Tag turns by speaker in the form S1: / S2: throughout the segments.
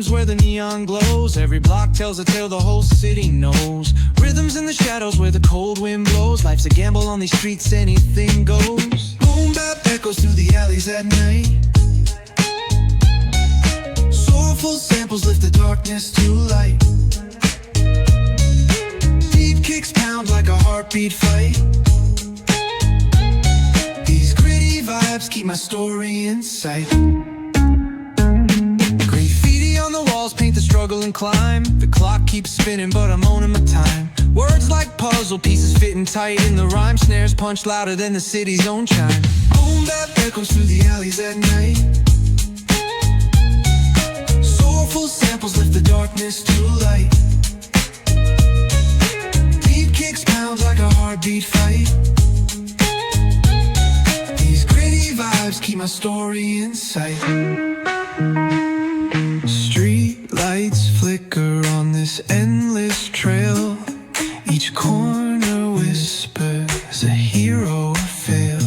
S1: rooms where the neon glows. Every block tells a tale the whole city knows. Rhythms in the shadows where the cold wind blows. Life's a gamble on these streets, anything goes. Boom bap echoes through the alleys at night. Soulful samples lift the darkness to light. Deep kicks pound like a heartbeat fight. These gritty vibes keep my story in sight. Graffiti on the walls paint the struggle and climb. The clock keeps spinning but I'm owning my time. Words like puzzle pieces fitting tight in the rhyme. Snares punch louder than the city's own chime. Boom bap echoes through the alleys at night. Soulful samples lift the darkness to light. Deep kicks pound like a heartbeat fight. These gritty vibes keep my story in sight. Street lights flicker on this endless trail. Each corner whispers a hero or fail.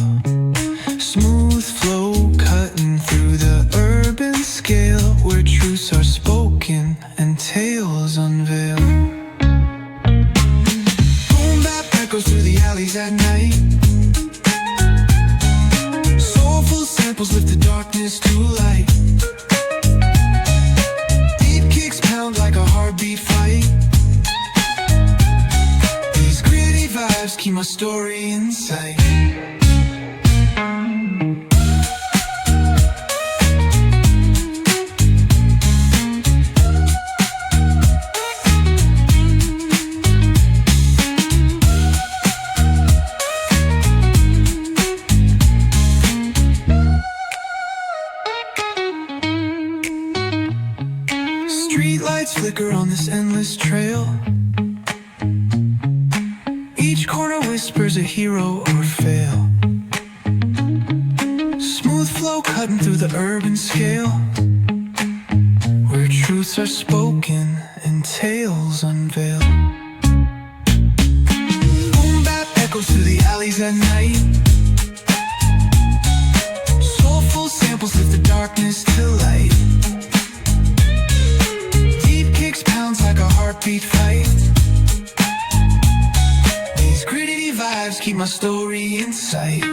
S1: Smooth flow cutting through the urban scale, where truths are spoken and tales unveil. Boom bap echoes through the alleys at night. Soulful samples lift the darkness to light. Deep kicks pound like a heartbeat fight. These gritty vibes keep my story in sight. Street lights flicker on this endless trail. Each corner whispers a hero or fail. Smooth flow cutting through the urban scale, where truths are spoken and tales unveil. Boom bap echoes through the alleys at night. Soulful samples lift the darkness to light. Like a heartbeat fight. These gritty vibes keep my story in sight.